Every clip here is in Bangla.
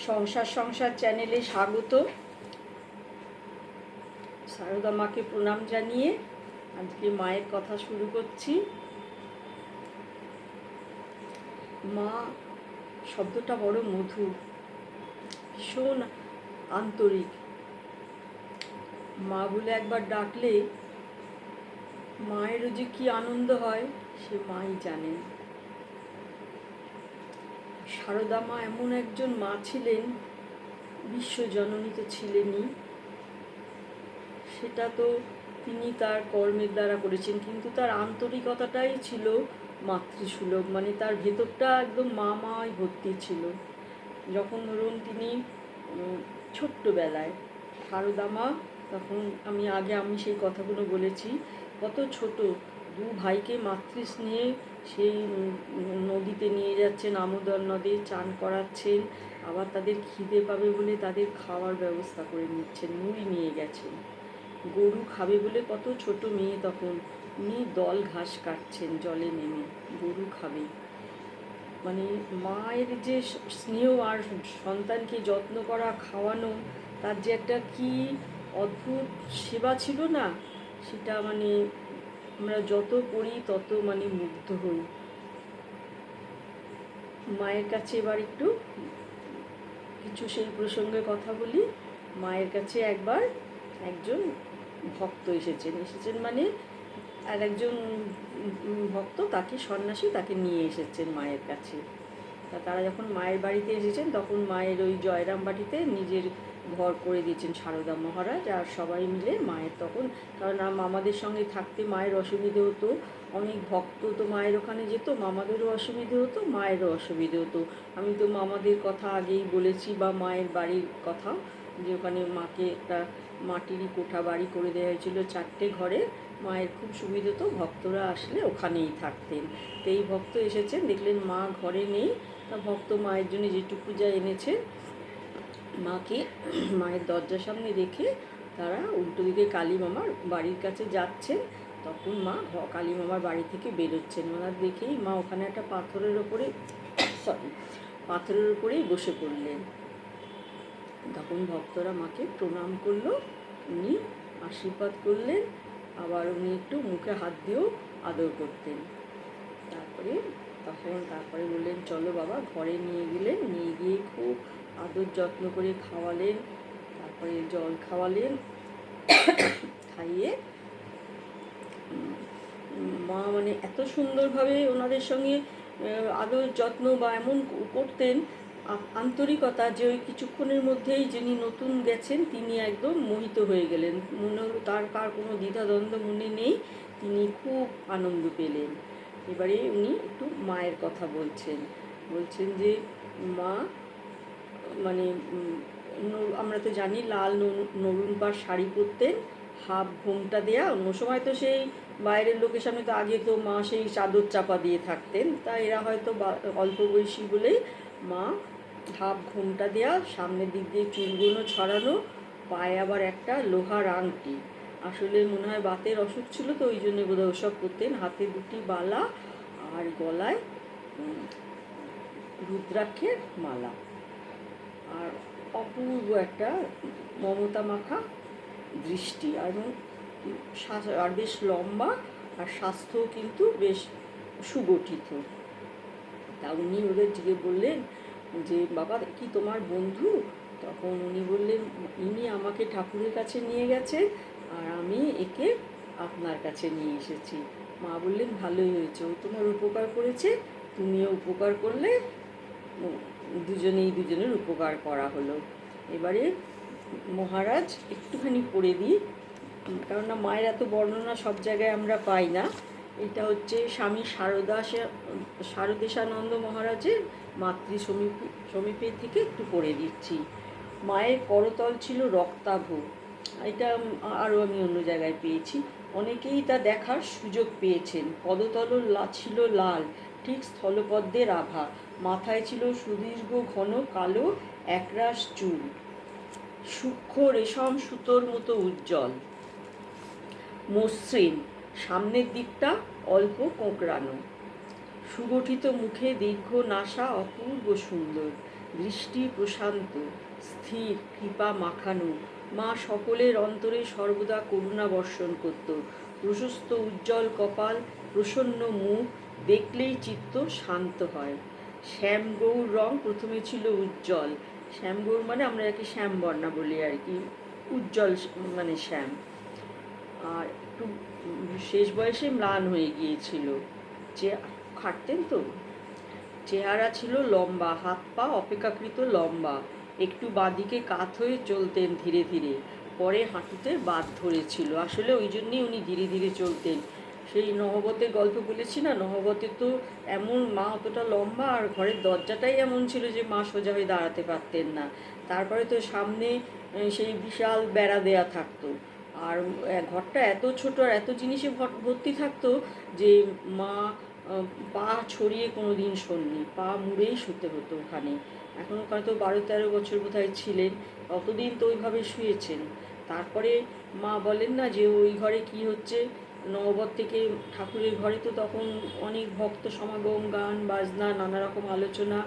সংসার সংসার চ্যানেলে স্বাগত। সারদা মাকে প্রণাম জানিয়ে আজকে মায়ের কথা শুরু করছি। মা শব্দটা বড় মধুর, ভীষণ আন্তরিক। মা বলে একবার ডাকলে মায়েরও যে কি আনন্দ হয় সে মাই জানেন। সারদা মা এমন একজন মা ছিলেন, বিশ্বজননী তো ছিলেনই, সেটা তো তিনি তার কর্মের দ্বারা করেছেন, কিন্তু তার আন্তরিকতাটাই ছিল মাতৃসুলভ, মানে তার ভেতরটা একদম মায় ভর্তি ছিল। যখন ধরুন তিনি ছোট্টবেলায় সারদা মা, তখন আমি সেই কথাগুলো বলেছি, কত ছোট দু ভাইকে মাতৃস্নেহে সেই নদীতে নিয়ে যাচ্ছেন, আমোদর নদে চান করাচ্ছেন, আবার তাদের খিদে পাবে বলে তাদের খাওয়ার ব্যবস্থা করে নিচ্ছেন, মুড়ি নিয়ে গেছেন। গরু খাবে বলে, কত ছোট মেয়ে তখন, উনি দল ঘাস কাটছেন জলে নেমে, গরু খাবে। মানে মায়ের যে স্নেহ আর সন্তানকে যত্ন করা, খাওয়ানো, তার যে একটা কি অদ্ভুত সেবা ছিল না, সেটা মানে আমরা যত পড়ি তত মানে মুগ্ধ হই। মায়ের কাছে এবার একটু কিছু সেই প্রসঙ্গে কথা বলি। মায়ের কাছে একবার একজন ভক্ত এসেছেন মানে আর একজন ভক্ত, তাকে সন্ন্যাসী, তাকে নিয়ে এসেছেন মায়ের কাছে। তারা যখন মায়ের বাড়িতে এসেছেন তখন মায়ের ওই জয়রাম বাটিতে নিজের ঘর করে দিয়েছেন সারদা মহারাজ, আর সবাই মিলে মায়ের তখন, কারণ মামাদের সঙ্গে থাকতে মায়ের অসুবিধে হতো, অনেক ভক্ত তো মায়ের ওখানে যেত, মামাদেরও অসুবিধে হতো, মায়েরও অসুবিধে হতো। আমি তো মামাদের কথা আগেই বলেছি, বা মায়ের বাড়ির কথা, যে ওখানে মাকে একটা মাটিরই কোঠা বাড়ি করে দেওয়া হয়েছিল 4টে ঘরে। মায়ের খুব সুবিধে হতো, ভক্তরা আসলে ওখানেই থাকতেন। তো এই ভক্ত এসেছেন, দেখলেন মা ঘরে নেই, তা ভক্ত মায়ের জন্য যেটুকু যা এনেছে মাকে মায়ের দরজার সামনে রেখে তারা উল্টো দিকে কালী মামার বাড়ির কাছে যাচ্ছেন। তখন মা কালী মামার বাড়ি থেকে বেরোচ্ছেন, ওনার দেখেই মা ওখানে একটা পাথরের ওপরেই বসে পড়লেন। তখন ভক্তরা মাকে প্রণাম করলো, উনি আশীর্বাদ করলেন, আবার উনি একটু মুখে হাত দিয়েও আদর করতেন। তারপরে বললেন চলো বাবা, ঘরে নিয়ে গেলেন, নিয়ে গিয়ে খুব আদর যত্ন করে খাওয়ালেন, তারপরে জল খাওয়ালেন, খাইয়ে মা মানে এত সুন্দরভাবে ওনাদের সঙ্গে আদর যত্ন বা এমন করতেন, আন্তরিকতা, যে ওই কিছুক্ষণের মধ্যেই যিনি নতুন গেছেন তিনি একদম মোহিত হয়ে গেলেন। মনে হলো তার কার কোনো দ্বিধাদ্বন্দ্ব মনে নেই, তিনি খুব আনন্দ পেলেন। এবারে উনি একটু মায়ের কথা বলছেন যে মা মানে আমরা তো জানি লাল নরুন পাড় শাড়ি পরতেন, হাফ ঘোমটা দেয়া। অন্য সময় তো সেই বাইরের লোকের সামনে তো আগে তো মা সেই চাদর চাপা দিয়ে থাকতেন, তা এরা হয়তো অল্প বয়সী বলেই মা হাফ ঘোমটা দেয়া, সামনের দিক দিয়ে চুলগুলো ছড়ানো, পায়ে আবার একটা লোহার আংটি, আসলে মনে হয় বাতের অসুখ ছিল তো ওই জন্য বোধহয় ওসব করতেন, হাতে 2টি বালা আর গলায় রুদ্রাক্ষের মালা, আর অপূর্ব একটা মমতা মাখা দৃষ্টি, আর বেশ লম্বা, আর স্বাস্থ্য কিন্তু বেশ সুগঠিত। তা উনি ওদের দিকে বললেন যে বাবা কি তোমার বন্ধু? তখন উনি বললেন ইনি আমাকে ঠাকুরের কাছে নিয়ে গেছে, আর আমি একে আপনার কাছে নিয়ে এসেছি। মা বললেন ভালোই হয়েছে, ও তোমার উপকার করেছে, তুমিও উপকার করলে, দুজনের উপকার করা হলো। এবারে মহারাজ একটুখানি পড়ে দিই, কেননা মায়ের এত বর্ণনা সব জায়গায় আমরা পাই না। এটা হচ্ছে স্বামী শারদেশানন্দ মহারাজের মাতৃ সমীপে থেকে একটু পড়ে দিচ্ছি। মায়ের করতল ছিল রক্তাভ, এটা আরও আমি অন্য জায়গায় পেয়েছি, অনেকেই তা দেখার সুযোগ পেয়েছেন। পদতল ছিল লাল, ঠিক স্থলপদ্মের আভা, মাথায় ছিল সুদীর্ঘ ঘন কালো একরাশ চুল, সূক্ষ্ম রেশম সুতোর মতো উজ্জ্বল, মসৃণ, সামনের দিকটা অল্প কোঁকড়ানো, সুগঠিত মুখে দীর্ঘ নাসা, অপূর্ব সুন্দর, দৃষ্টি প্রশান্ত, স্থির, কৃপা মাখানো। মা সকলের অন্তরে সর্বদা করুণা বর্ষণ করত। প্রশস্ত উজ্জ্বল কপাল, প্রসন্ন মুখ, দেখলেই চিত্ত শান্ত হয়। শ্যামগৌর রং প্রথমে ছিল উজ্জ্বল। শ্যামগৌর মানে আমরা যাকে শ্যামবর্ণা বলি আর কি, উজ্জ্বল মানে শ্যাম। আর একটু শেষ বয়সে ম্লান হয়ে গিয়েছিল, যে খাটতেন তো। চেহারা ছিল লম্বা, হাত পা অপেক্ষাকৃত লম্বা, একটু বাঁদিকে কাত হয়ে চলতেন ধীরে ধীরে, পরে হাঁটুতে বাত ধরেছিল। আসলে ওই জন্যই উনি ধীরে ধীরে চলতেন। সেই নহবতের গল্প বলেছি না, নহবতে তো এমন মা অতটা লম্বা, আর ঘরের দরজাটাই এমন ছিল যে মা সোজা হয়ে দাঁড়াতে পারতেন না। তারপরে তো সামনে সেই বিশাল বেড়া দেয়া থাকতো, আর ঘরটা এত ছোট আর এত জিনিসে ভর্তি থাকতো যে মা পা ছড়িয়ে কোনো দিন শোননি, পা মুড়েই শুতে হতো ওখানে। এখন ওখানে তো 12-13 বছর বোধহয় ছিলেন, ততদিন তো ওইভাবে শুয়েছেন। তারপরে মা বলেন না যে ওই ঘরে কি হচ্ছে, নববত থেকে ঠাকুরের ঘরে তো তখন অনেক ভক্ত সমাগম, গান বাজনা, নানা রকম আলোচনা।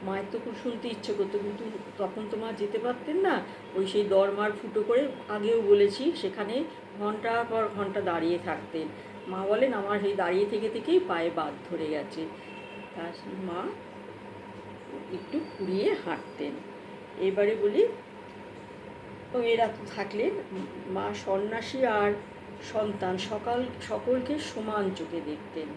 মায়ের তো খুব শুনতে ইচ্ছে করতো, কিন্তু তখন তো মা যেতে পারতেন না। ওই সেই দরমার ফুটো করে, আগেও বলেছি, সেখানে ঘন্টার পর ঘন্টা দাঁড়িয়ে থাকতেন। মা বলেন আমার সেই দাঁড়িয়ে থেকে থেকেই পায়ে বাত ধরে গেছে। তার মা একটু ঘুরিয়ে হাঁটতেন। এবারে বলি, এরা তো থাকলেন। মা সন্ন্যাসী আর সন্তান সকলকে সমান চোখে দেখতেন।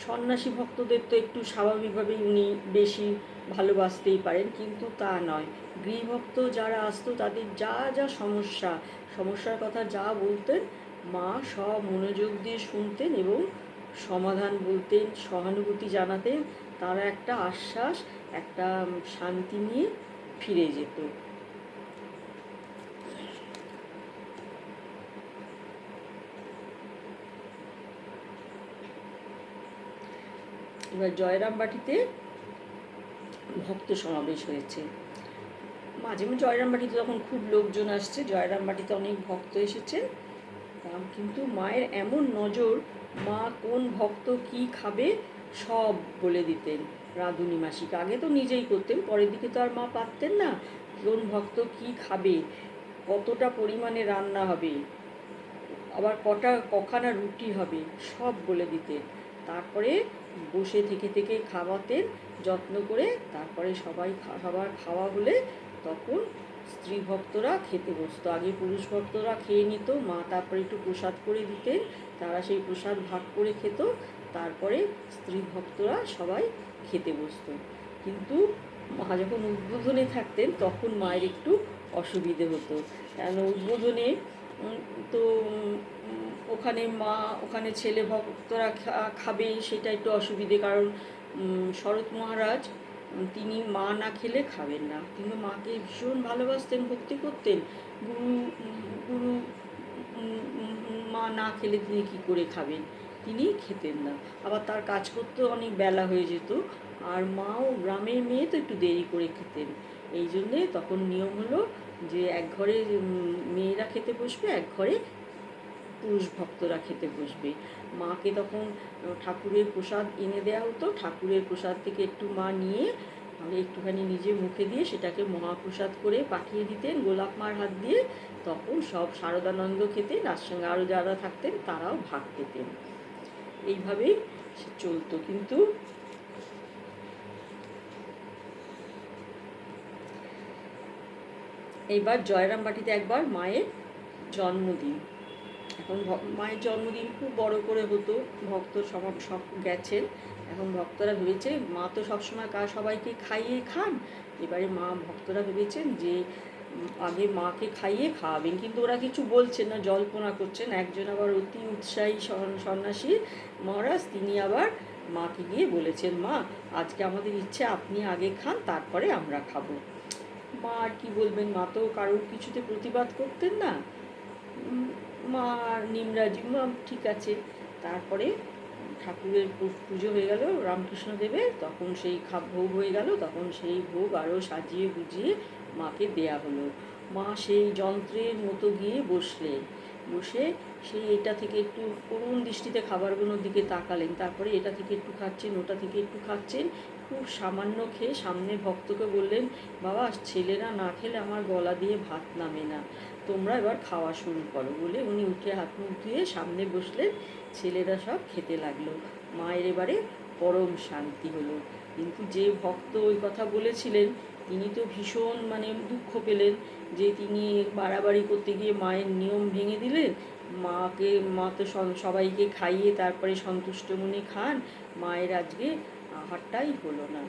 সন্ন্যাসী ভক্তদের তো একটু স্বাভাবিকভাবেই উনি বেশি ভালোবাসতেই পারেন, কিন্তু তা নয়। গৃহভক্ত যারা আসতো তাদের যা যা সমস্যার কথা যা বলতেন, মা সব মনোযোগ দিয়ে শুনতেন এবং সমাধান বলতেন, সহানুভূতি জানাতেন। তারা একটা আশ্বাস, একটা শান্তি নিয়ে ফিরে যেত। এবার জয়রামবাটিতে ভক্ত সমাবেশ হয়েছে। মাঝে মাঝে জয়রামবাটিতে তখন খুব লোকজন আসছে, জয়রামবাটিতে অনেক ভক্ত এসেছেন। কিন্তু মায়ের এমন নজর, মা কোন ভক্ত কি খাবে সব বলে দিতেন রাঁধুনি মাসিকে। আগে তো নিজেই করতেন, পরের দিকে তো আর মা পারতেন না। কোন ভক্ত কি খাবে, কতটা পরিমাণে রান্না হবে, আবার কখানা রুটি হবে, সব বলে দিতেন। তারপরে বসে থেকে থেকে খাওয়াতেন যত্ন করে। তারপরে সবার খাওয়া হলে তখন স্ত্রী ভক্তরা খেতে বসতো। আগে পুরুষ ভক্তরা খেয়ে নিত, মা তারপরে একটু প্রসাদ করে দিতেন, তারা সেই প্রসাদ ভাগ করে খেত। তারপরে স্ত্রী ভক্তরা সবাই খেতে বসতো। কিন্তু মা যখন উদ্বোধনে থাকতেন তখন মায়ের একটু অসুবিধে হতো, কেন উদ্বোধনে তো ওখানে ছেলে ভক্তরা খাবে, সেটা একটু অসুবিধে। কারণ শরৎ মহারাজ তিনি মা না খেলে খাবেন না। তিনি মাকে ভীষণ ভালোবাসতেন, ভক্তি করতেন। গুরু গুরু মা না খেলে তিনি কী করে খাবেন, তিনি খেতেন না। আবার তার কাজ করতেও অনেক বেলা হয়ে যেত, আর মাও গ্রামের মেয়ে তো একটু দেরি করে খেতেন। এই জন্যে তখন নিয়ম হলো যে এক ঘরে মেয়েরা খেতে বসবে, এক ঘরে পুরুষ ভক্তরা খেতে বসবে। মাকে তখন ঠাকুরের প্রসাদ এনে দেওয়া হতো, ঠাকুরের প্রসাদ থেকে একটু মা নিয়ে একটুখানি নিজে মুখে দিয়ে সেটাকে মহাপ্রসাদ করে পাঠিয়ে দিতেন গোলাপ মার হাত দিয়ে। তখন সব শারদানন্দ খেতেন, আর সঙ্গে আরও যারা থাকতেন তারাও ভাগ খেতেন। এইভাবেই সে চলতো। কিন্তু এইবার জয়রামবাটিতে একবার মায়ের জন্মদিন। এখন মায়ের জন্মদিন খুব বড় করে হতো, ভক্ত সব গেছেন। এখন ভক্তরা ভেবেছে, মা তো সবসময় সবাইকে খাইয়ে খান, এবারে ভক্তরা ভেবেছেন যে আগে মাকে খাইয়ে খাওয়াবেন। কিন্তু ওরা কিছু বলছেন না, জল্পনা করছেন। একজন আবার অতি উৎসাহী সন্ন্যাসী মহারাজ, তিনি আবার মাকে গিয়ে বলেছেন, মা আজকে আমাদের ইচ্ছে আপনি আগে খান, তারপরে আমরা খাবো। মা আর কি বলবেন, মা তো কারোর কিছুতে প্রতিবাদ করতেন না। মা নিমরাজি, মা ঠিক আছে। তারপরে ঠাকুরের পুজো হয়ে গেল রামকৃষ্ণদেবের, তখন সেই ভোগ হয়ে গেল। তখন সেই ভোগ আরও সাজিয়ে গুজিয়ে মাকে দেয়া হলো। মা সেই যন্ত্রের মতো গিয়ে বসলেন, বসে সেই এটা থেকে একটু করুণ দৃষ্টিতে খাবারগুলোর দিকে তাকালেন। তারপরে এটা থেকে একটু খাচ্ছেন, ওটা থেকে একটু খাচ্ছেন, খুব সামান্য খেয়ে সামনের ভক্তকে বললেন, বাবা ছেলেরা না খেলে আমার গলা দিয়ে ভাত নামে না, তোমরা এবার খাওয়া শুরু করো বলে উনি উঠে হাত মুখ ধুয়ে সামনে বসলেন। ছেলেরা সব খেতে লাগলো। মায়ের এবারে পরম শান্তি হলো। কিন্তু যে ভক্ত ওই কথা বলেছিলেন তিনি তো ভীষণ মানে দুঃখ পেলেন যে তিনি বাড়াবাড়ি করতে গিয়ে মায়ের নিয়ম ভেঙে দিলেন। মা তো সবাইকে খাইয়ে তারপরে সন্তুষ্ট মনে খান, মায়ের আজকে আহারটাই হলো না।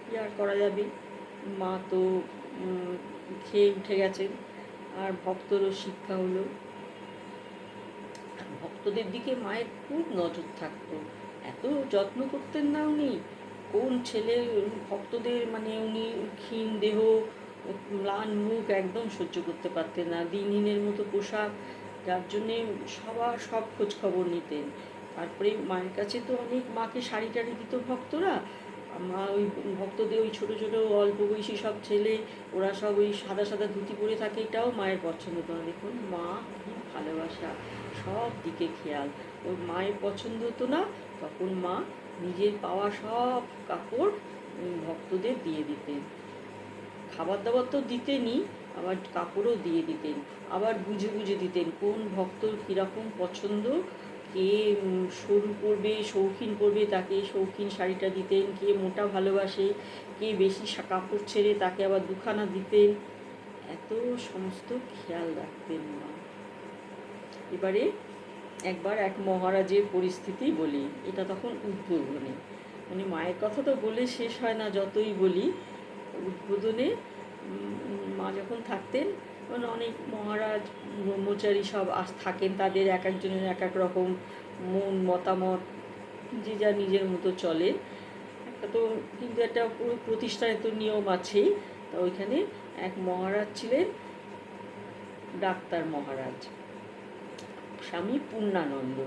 কী আর করা যাবে, মা তো খেয়ে উঠে গেছেন। আর ভক্তরও শিক্ষা হলো। ভক্তদের দিকে মায়ের খুব নজর থাকতো, এত যত্ন করতেন না উনি। কোন ছেলে ভক্তদের মানে উনি ক্ষীণ দেহ, ম্লান মুখ একদম সহ্য করতে পারতেন না, দিনহীনের মতো পোশাক, যার জন্যে সবার সব খোঁজ খবর নিতেন। তারপরে মায়ের কাছে তো অনেক মাকে শাড়ি টাড়ি দিত ভক্তরা। মা ওই ভক্তদের ওই ছোটো ছোটো অল্প বয়সী সব ছেলে, ওরা সব ওই সাদা সাদা ধুতি পরে থাকে, এটাও মায়ের পছন্দ হতো না। দেখুন মা কি ভালোবাসা, সব দিকে খেয়াল। ওর মায়ের পছন্দ হতো না, তখন মা নিজের পাওয়া সব কাপড় ভক্তদের দিয়ে দিতেন। খাবার দাবার তো দিতেনই, আবার কাপড়ও দিয়ে দিতেন। আবার বুঝে বুঝে দিতেন কোন ভক্তর কীরকম পছন্দ, কে সরু পরবে শৌখিন পরবে তাকে শৌখিন শাড়িটা দিতেন, কে মোটা ভালোবাসে, কে বেশি কাপড় ছেড়ে তাকে আবার দুখানা দিতেন। এত সমস্ত খেয়াল রাখতেন মা। এবারে একবার এক মহারাজের পরিস্থিতি বলি, এটা তখন উদ্বোধনে, মানে মায়ের কথা তো বলে শেষ হয় না যতই বলি। উদ্বোধনে মা যখন থাকতেন তখন অনেক মহারাজ ব্রহ্মচারী সব থাকেন, তাদের এক একজনের এক এক রকম মন মতামত, যে যা নিজের মতো চলে। একটা তো কিন্তু একটা পুরো প্রতিষ্ঠানে তো নিয়ম আছেই। তা ওইখানে এক মহারাজ ছিলেন, ডাক্তার মহারাজ, স্বামী পূর্ণানন্দ।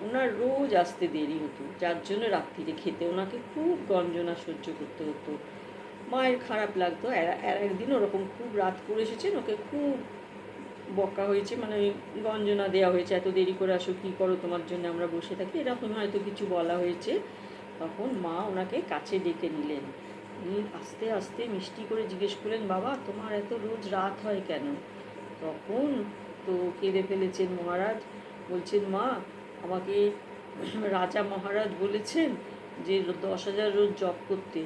ওনার রোজ আসতে দেরি হতো, যার জন্য রাত্রিরে খেতে ওনাকে খুব গঞ্জনা সহ্য করতে হতো। মায়ের খারাপ লাগতো। একদিন ওরকম খুব রাত করে এসেছেন, ওকে খুব বকা হয়েছে, মানে গঞ্জনা দেওয়া হয়েছে, এত দেরি করে আসো, কী করো, তোমার জন্য আমরা বসে থাকি, এরকম হয়তো কিছু বলা হয়েছে। তখন মা ওনাকে কাছে ডেকে নিলেন। উনি আস্তে আস্তে মিষ্টি করে জিজ্ঞেস করলেন, বাবা তোমার এত রোজ রাত হয় কেন? তখন তো কেঁদে ফেলেছেন মহারাজ, বলছেন, মা আমাকে রাজা মহারাজ বলেছেন যে 10,000 রোজ জপ করতে,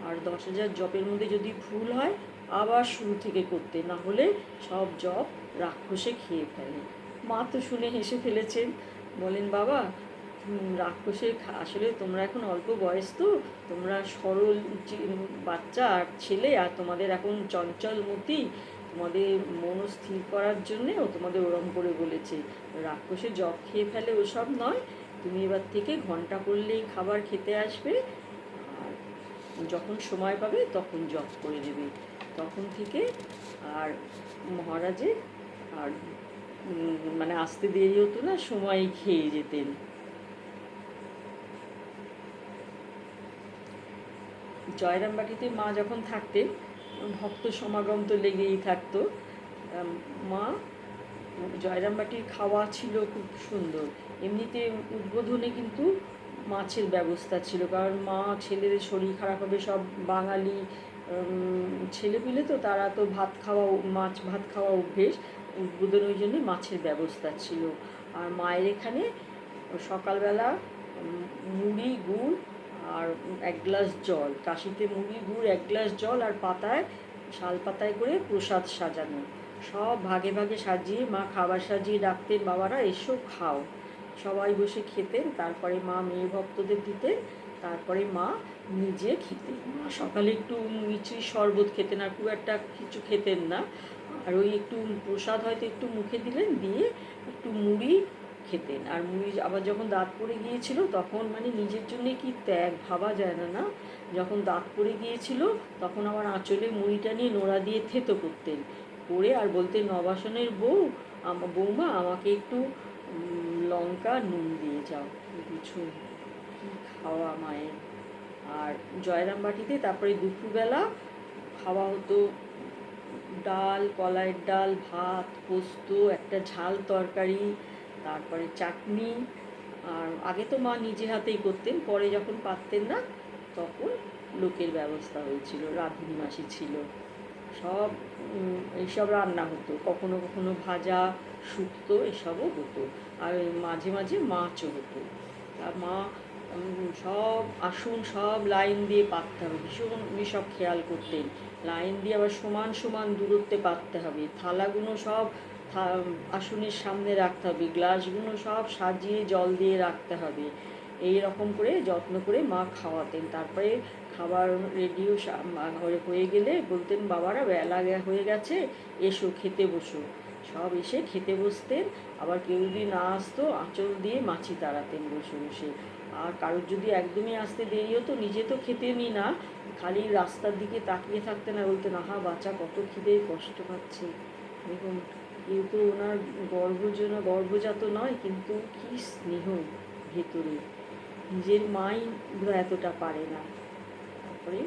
আর 10,000 জপের মধ্যে যদি ভুল হয় আবার শুরু থেকে করতে, না হলে সব জপ রাক্ষসে খেয়ে ফেলে। মা তো শুনে হেসে ফেলেছেন, বলেন, বাবা রাক্ষসে আসলে তোমরা এখন অল্প বয়স, তো তোমরা সরল বাচ্চা আর ছেলে, আর তোমাদের এখন চঞ্চল মতি, তোমাদের মনস্থির করার জন্যে ও তোমাদের ওরম করে বলেছে। রাক্ষসে জব খেয়ে ফেলে ওসব নয়, তুমি এবার থেকে ঘন্টা করলেই খাবার খেতে আসবে, আর যখন সময় পাবে তখন জব করে দেবে। তখন থেকে আর মহারাজে আর মানে আসতে দেরি হতো না, সময় খেয়ে যেতেন। জয়রামবাটিতে মা যখন থাকতেন ভক্ত সমাগম তো লেগেই থাকতো। মা জয়রামবাটির খাওয়া ছিল খুব সুন্দর। এমনিতে উদ্বোধনে কিন্তু মাছের ব্যবস্থা ছিল, কারণ মা ছেলেদের শরীর খারাপ হবে, সব বাঙালি ছেলেপিলে তো, তারা তো ভাত খাওয়া অভ্যেস। উদ্বোধন ওই জন্যে মাছের ব্যবস্থা ছিল। আর মায়ের এখানে সকালবেলা মুড়ি গুড় আর 1 গ্লাস জল, কাশিতে মুড়ি গুড় 1 গ্লাস জল, আর পাতায় শাল পাতায় করে প্রসাদ সাজানো, সব ভাগে ভাগে সাজিয়ে মা খাবার সাজিয়ে ডাকতেন, বাবারা এসো খাও। সবাই বসে খেতেন, তারপরে মা মেয়ে ভক্তদের দিতেন, তারপরে মা নিজে খেতেন। মা সকালে একটু মিষ্টির শরবত খেতেন, আর খুব একটা কিছু খেতেন না। আর ওই একটু প্রসাদ হয়তো একটু মুখে দিলেন, দিয়ে একটু মুড়ি খেতেন। আর মুড়ি আবার যখন দাঁত পড়ে গিয়েছিল তখন মানে নিজের জন্যে কি ত্যাগ ভাবা যায় না, না? যখন দাঁত পড়ে গিয়েছিল তখন আবার আঁচলে মুড়িটা নিয়ে নোড়া দিয়ে থেতো করতেন, করে আর বলতেন, নবাসনের বৌমা আমাকে একটু লঙ্কা নুন দিয়ে যাও। বুঝুন কী খাওয়া মায়ের। আর জয়রামবাটিতে তারপরে দুপুরবেলা খাওয়া হতো ডাল, কলাইয়ের ডাল, ভাত, পোস্ত, একটা ঝাল তরকারি, তারপরে চাটনি। আর আগে তো মা নিজে হাতেই করতেন, পরে যখন পারতেন না তখন লোকের ব্যবস্থা হয়েছিল, রাঁধুনি মাসি ছিল, সব এইসব রান্না হতো, কখনো কখনো ভাজা, শুক্তো এসবও হতো, আর মাঝে মাঝে মাছও হতো। আর মা সব আসুন সব লাইন দিয়ে পাততে হবে, ভীষণ উনি সব খেয়াল করতেন। লাইন দিয়ে আবার সমান সমান দূরত্বে পাততে হবে, থালাগুলো সব আসনের সামনে রাখতে হবে, গ্লাসগুলো সব সাজিয়ে জল দিয়ে রাখতে হবে। এই রকম করে যত্ন করে মা খাওয়াতেন। তারপরে খাবার রেডিও হয়ে গেলে বলতেন, বাবারা বেলা হয়ে গেছে, এসো খেতে বসো। সব এসে খেতে বসতেন। আবার কেউ যদি না আসতো আঁচল দিয়ে মাছি তাড়াতেন বসে বসে। আর কারোর যদি একদমই আসতে দেরি হতো, নিজে তো খেতেনই না, খালি রাস্তার দিকে তাকিয়ে থাকতেন আর বলতেন, আহা বাচ্চা কত খিদে, কষ্ট পাচ্ছে। দেখুন, কেউ তো ওনার গর্ভজাত নয়, কিন্তু কি স্নেহ ভেতরে, নিজের মাই এতটা পারে না। তারপরে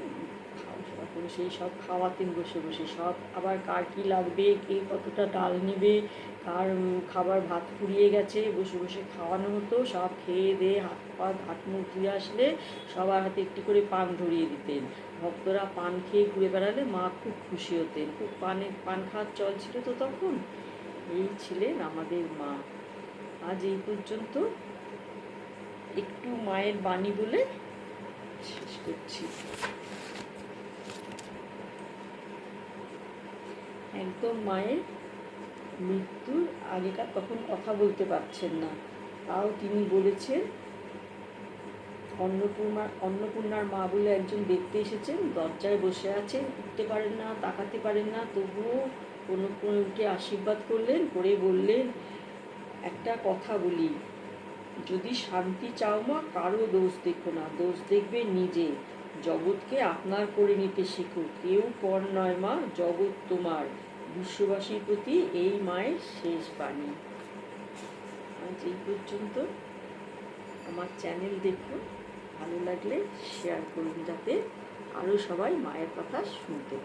তারপরে সেই সব খাওয়াতেন বসে বসে, সব আবার কার কী লাগবে, কে কতটা ডাল নেবে, কার খাবার ভাত ফুরিয়ে গেছে, বসে বসে খাওয়ানো হতো। সব খেয়ে দিয়ে হাত মুখ ধুয়ে আসলে সবার হাতে একটি করে পান ধরিয়ে দিতেন। ভক্তরা পান খেয়ে ঘুরে বেড়ালে মা খুব খুশি হতেন, খুব পান খাওয়ার চল ছিল তো তখন। এই ছিলেন আমাদের মা। আজ এই পর্যন্ত, একটু মায়ের বাণী বলে শেষ করছি। একদম মায়ের মৃত্যুর আগেকার, তখন কথা বলতে পারছেন না, তাও তিনি বলেছেন, অন্নপূর্ণার মা বলে একজন দেখতে এসেছেন, দরজায় বসে আছেন, উঠতে পারেন না, তাকাতে পারেন না, তবুও কোনো উঠে আশীর্বাদ করলেন, করে বললেন, একটা কথা বলি, যদি শান্তি চাও মা, কারো দোষ দেখো না, দোষ দেখবে নিজে। জগৎকে আপনার করে নিতে শেখো, কেউ পর নয় মা, জগৎ তোমার। বিশ্ববাসীর প্রতি এই মায়ের শেষ বাণী। আজ এই পর্যন্ত। আমার চ্যানেল দেখুন, ভালো লাগলে শেয়ার করুন, যাতে আরও সবাই মায়ের কথা শুনতে পারে।